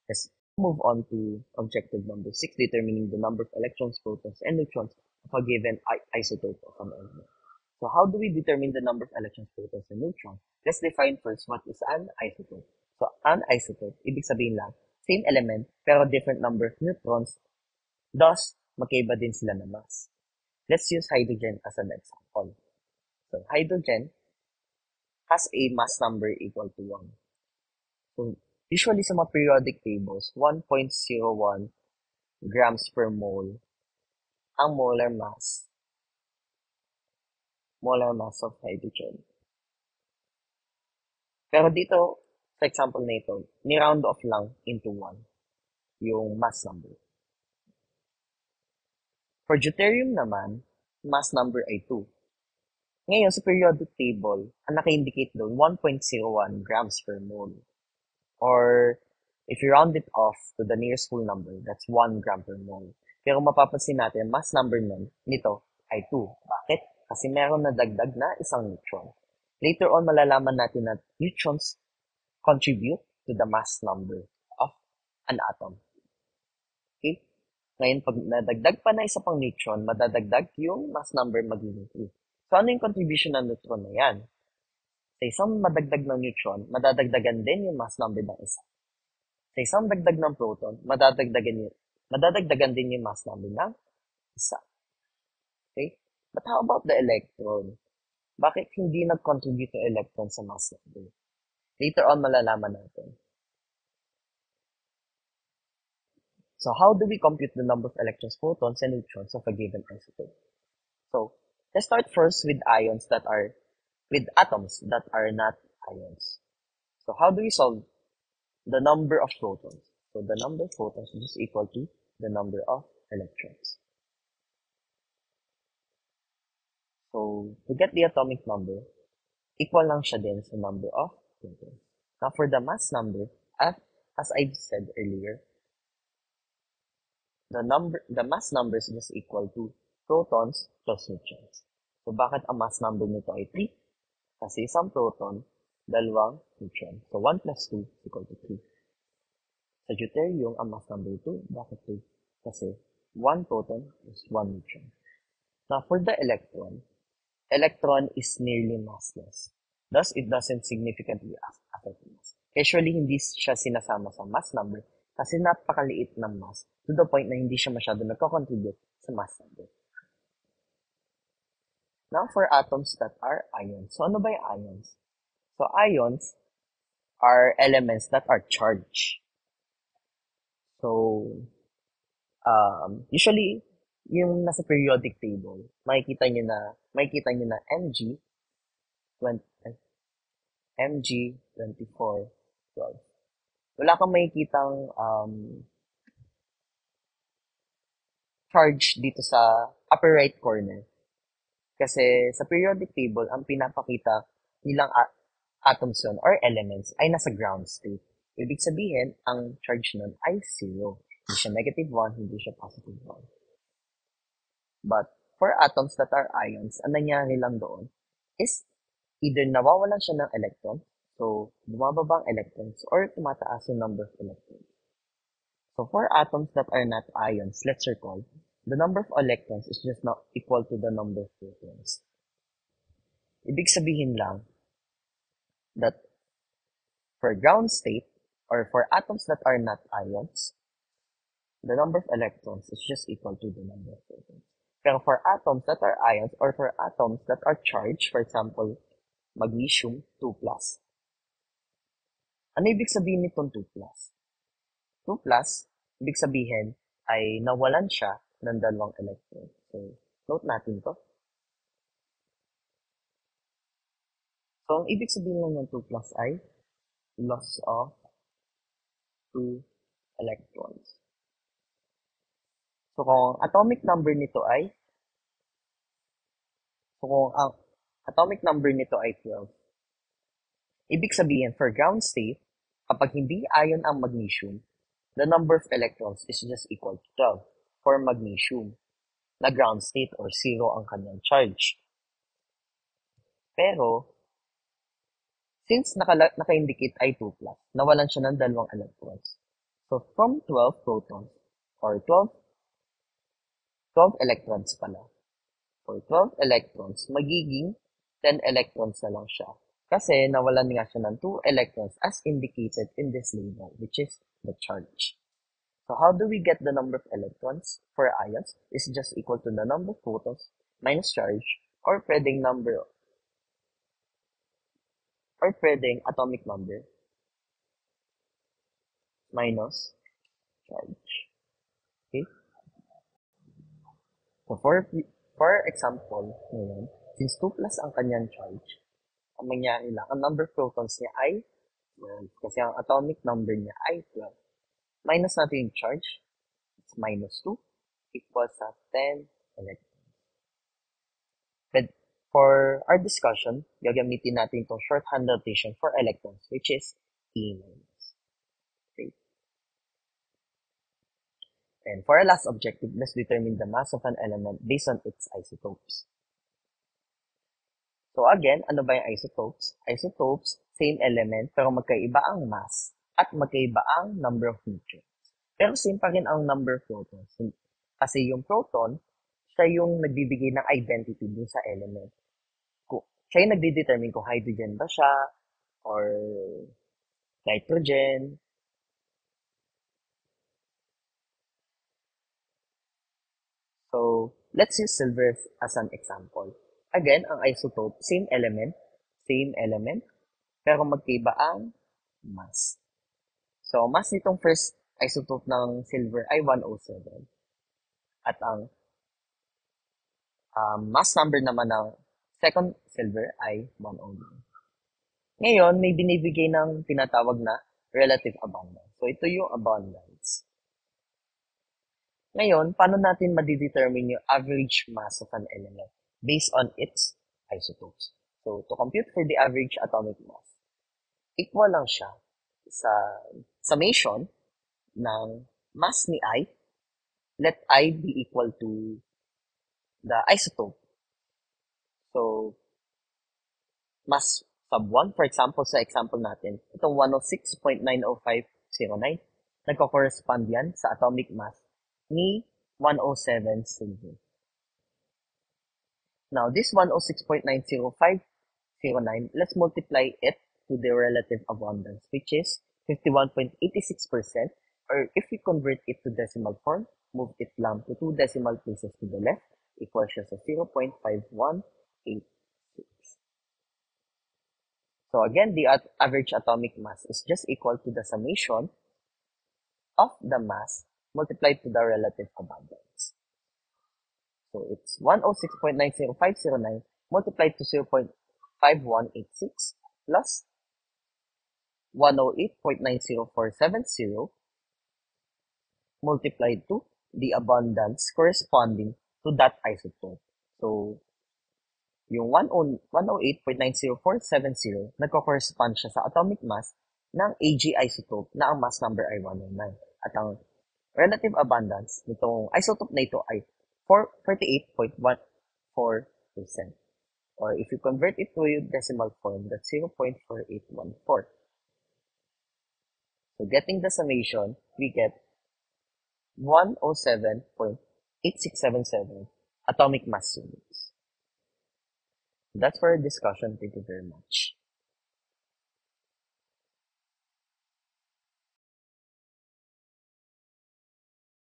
Let's move on to objective number 6, determining the number of electrons, protons, and neutrons of a given isotope of an element. So how do we determine the number of electrons, protons, and neutrons? Let's define first what is an isotope. So an isotope, ibig sabihin lang, same element pero different number of neutrons, thus magkaiba din sila na mass. Let's use hydrogen as an example. So hydrogen has a mass number equal to 1. So usually sa mga periodic tables, 1.01 grams per mole ang molar mass of hydrogen. Pero dito, sa example na ito, ni-round off lang into 1 yung mass number. For deuterium naman, mass number ay 2. Ngayon, sa periodic table, ang naka-indicate doon, 1.01 grams per mole. Or, if you round it off to the nearest whole number, that's 1 gram per mole. Pero mapapansin natin, mass number nito ay 2. Bakit? Kasi meron na dagdag na isang neutron. Later on, malalaman natin na neutrons contribute to the mass number of an atom. Okay? Ngayon, pag nadagdag pa na isa pang neutron, madadagdag yung mass number magiging 3. So, ano yung contribution ng neutron na yan? Sa isang madagdag ng neutron, madadagdagan din yung mass number ng isa. Sa isang dagdag ng proton, madadagdagan din yung mass number ng isa. Okay? But how about the electron? Bakit hindi nag-contribute yung electron sa mass number? Later on, malalaman natin. So, how do we compute the number of electrons, protons, and neutrons of a given isotope? So, let's start first with atoms that are not ions. So, how do we solve the number of protons? So, the number of protons is equal to the number of electrons. So, to get the atomic number, equal lang siya din sa number of protons. Now, for the mass number, as I said earlier, the mass number is just equal to protons plus neutrons. So, bakit ang mass number nito ay 3? Kasi isang proton, dalawang neutron. So, 1 plus 2 is equal to 3. Sa deuterium, ang mass number 2. Bakit 2? Kasi 1 proton is 1 neutron. Now, for the electron is nearly massless. Thus, it doesn't significantly affect mass. Usually, hindi siya sinasama sa mass number kasi napakaliit ng mass to the point na hindi siya masyado nagko-contribute sa mass number. Now, for atoms that are ions. So, ano ba yung ions? So, ions are elements that are charged. So, usually, yung nasa periodic table, makikita nyo na Mg2412. Wala kang makikitang charge dito sa upper right corner. Kasi sa periodic table, ang pinapakita nilang atoms yun or elements ay nasa ground state. Ibig sabihin, ang charge nun ay 0. Hindi siya negative 1, hindi siya positive 1. But for atoms that are ions, ang nangyari lang doon is either nawawalan siya ng electron, so bumababa ang electrons, or tumataas yung number of electrons. So for atoms that are not ions, let's recall, the number of electrons is just not equal to the number of protons. Ibig sabihin lang that for ground state, or for atoms that are not ions, the number of electrons is just equal to the number of protons. Pero for atoms that are ions, or for atoms that are charged, for example, magnesium 2+. Ano ibig sabihin nitong 2+? 2+, ibig sabihin ay nawalan siya ng dalawang electron. So, note natin to. So, ang ibig sabihin lang ng 2+ ay loss of 2 electrons. So, kung ang atomic number nito ay 12, ibig sabihin, for ground state, kapag hindi ion ang magnesium, the number of electrons is just equal to 12 for magnesium, na ground state or 0 ang kanyang charge. Pero, since naka-indicate ay 2+, nawalan siya ng dalawang electrons. So from 12 protons, or 12 electrons pala. For 12 electrons, magiging 10 electrons na lang siya. Kasi nawalan nga siya ng 2 electrons as indicated in this label, which is the charge. So how do we get the number of electrons for ions? Is just equal to the number of protons minus charge, or pwedeng atomic number minus charge. Okay? So for example, ngayon, since 2 plus ang kanyang charge, ang mangyari lang, ang number of protons niya ay 12. Kasi ang atomic number niya ay 12. Minus natin yung charge, it's minus 2, equals sa 10 electrons. But for our discussion, gagamitin natin itong shorthand notation for electrons, which is E minus. Okay. And for our last objective, let's determine the mass of an element based on its isotopes. So again, ano ba yung isotopes? Isotopes, same element, pero magkaiba ang mass at magkaiba ang number of neutrons. Pero same pa rin ang number of protons. Kasi yung proton, siya yung nagbibigay ng identity dun sa element. Siya yung nagde-determine kung hydrogen ba siya, or nitrogen. So, let's use silver as an example. Again, ang isotope, same element, pero magkaiba ang mass. So, mass nitong first isotope ng silver ay 107. At ang mass number naman ng second silver ay 109. Ngayon, may binibigay ng tinatawag na relative abundance. So, ito yung abundance. Ngayon, paano natin madidetermine yung average mass of an element based on its isotopes? So, to compute for the average atomic mass, equal lang siya sa summation ng mass ni I. Let I be equal to the isotope. So, mass sub 1, for example, sa example natin, itong 106.90509, nagko-correspond yan sa atomic mass ni 107 silver. Now, this 106.90509, let's multiply it to the relative abundance, which is 51.86%, or if we convert it to decimal form, move it lang to 2 decimal places to the left, equals siya sa 0.5186. So again, the average atomic mass is just equal to the summation of the mass multiplied to the relative abundance. So it's 106.90509 multiplied to 0.5186 plus 108.90470 multiplied to the abundance corresponding to that isotope. So, yung 108.90470, nagko-correspond siya sa atomic mass ng Ag isotope na ang mass number ay 109. At ang relative abundance nitong isotope na ito ay 48.14%. Or if you convert it to a decimal form, that's 0.4814. So getting the summation, we get 107.8677 atomic mass units. That's for our discussion. Thank you very much.